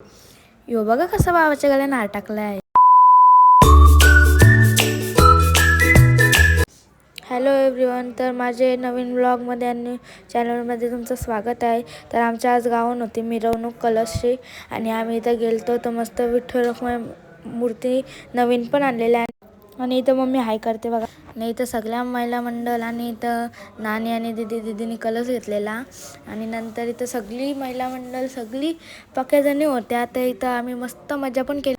यो बघा कसा बाबाच्या गळ्यात हार टाकलाय. हॅलो एव्हरीवन, तर माझे नवीन ब्लॉगमध्ये आणि चॅनलमध्ये तुमचं स्वागत आहे. तर आमच्या आज गावात होती मिरवणूक कलशची आणि आम्ही इथं गेलतो. तर मस्त विठ्ठल रखुमाई मूर्ती नवीन पण आणलेल्या आहे आणि इथं मम्मी हाय करते बघा. आणि इथं सगळ्या महिला मंडळ आणि इथं नानी आणि दीदीने कलश घेतलेला आणि नंतर इथं सगळी महिला मंडळ सगळी पक्याजणी होत्या. तर इथं आम्ही मस्त मजा पण केली.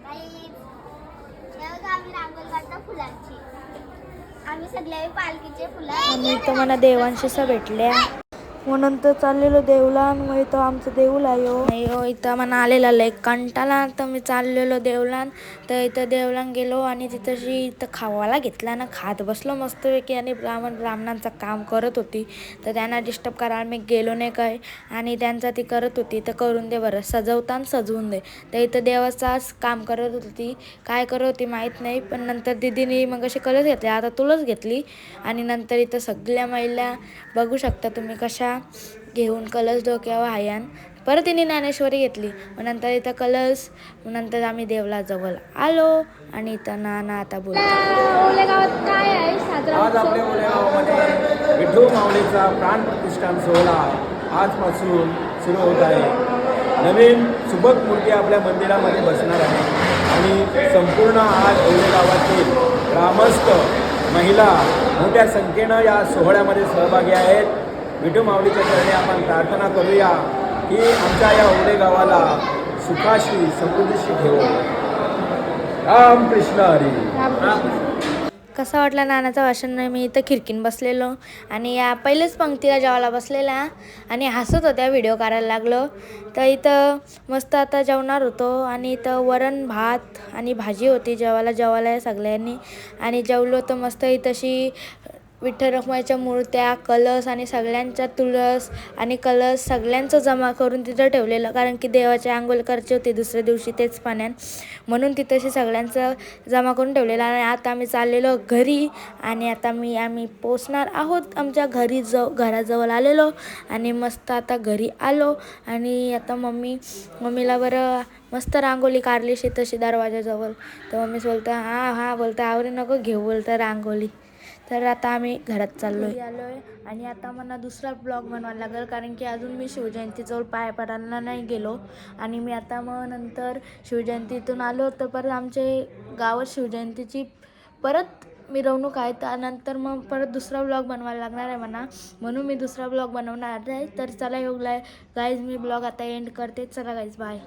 आम्ही सगळे पालखीचे फुलं आणि इथं मला देवांशीच भेटल्या म्हणून तर चाललेलो देवला. मग इथं आमचं देऊळ आहे नाही हो. इथं मला आलेला लय कंटाळा. तर मी चाललेलो देवलान. तर इथं देवलान गेलो आणि तिथंशी इथं खावायला घेतला ना, खात बसलो मस्तपैकी. आणि ब्राह्मणांचं काम करत होती तर त्यांना डिस्टर्ब करायला मी गेलो नाही काय. आणि त्यांचा ती करत होती तर करून दे बरं, सजवताना सजवून दे. तर इथं देवाचाच काम करत होती, काय करत होती माहीत नाही. पण नंतर दीदीने मग अशी कलश घेतली, आता तुलाच घेतली. आणि नंतर इथं सगळ्या महिला बघू शकता तुम्ही कशा घेऊन कलश डोक्यावर हायान. परत तिने ज्ञानेश्वरी घेतली. मग नंतर इथं कलश. मग नंतर आम्ही देवला जवळ आलो आणि इथं नाना आता बोलतो. ओल्या गावात काय आहे साजरा आज आपल्या ओल्या गावामध्ये विठू माऊलीचा प्राण प्रतिष्ठान सोहळा आजपासून सुरू होत आहे. नवीन सुबक मूर्ती आपल्या मंदिरामध्ये बसणार आहे आणि संपूर्ण आज ओल्या गावातील ग्रामस्थ महिला मोठ्या संख्येनं या सोहळ्यामध्ये सहभागी आहेत. विठू माऊलीच्या चरणी आपण प्रार्थना करूया की आमच्या या ओले गावाला सुखाशी समृद्धीशी ठेवू. रामकृष्ण हरी. कसा वाटला नानाचा भाषण. मी इथं खिडकीन बसलेलो आणि या पहिलेच पंक्तीला जेवायला बसलेला आणि हसत होत्या, व्हिडिओ करायला लागलो. तर इथं मस्त आता जेवणार होतो आणि इथं वरण भात आणि भाजी होती. जेवायला सगळ्यांनी आणि जेवलो. तर मस्त इथंशी विठ्ठल रखुमाईच्या मूर्त्या, कलश आणि सगळ्यांच्या तुळस आणि कलश सगळ्यांचं जमा करून तिथं ठेवलेलं. कारण की देवाचे आंघोळ करायचे होते दुसऱ्या दिवशी तेच पाण्यात, म्हणून तिथंशी सगळ्यांचं जमा करून ठेवलेलं. आणि आता आम्ही चाललेलो घरी आणि आता आम्ही पोचणार आहोत आमच्या घराजवळ आलेलो आणि मस्त आता घरी आलो. आणि आता मम्मीला बरं मस्त रांगोळी काढलीशी तशी दरवाजाजवळ. तर मम्मीच बोलतं हां बोलतं आवरी नको घेऊ बोलतं रांगोळी. तर आता आम्ही घरात आलोय आणि आता मला दुसरा ब्लॉग बनवायला लागेल. कारण की अजून मी शिवजयंतीजवळ पाय पडायला नाही गेलो. आणि मी आता मग नंतर शिवजयंतीतून आलो तर परत आमचे गावात शिवजयंतीची परत मिरवणूक आहे. त्यानंतर मग परत दुसरा ब्लॉग बनवायला लागणार आहे म्हणा, म्हणून मी दुसरा ब्लॉग बनवणार आहे. तर चला एवढं गाईज, मी ब्लॉग आता एंड करते. चला गाईज, बाय.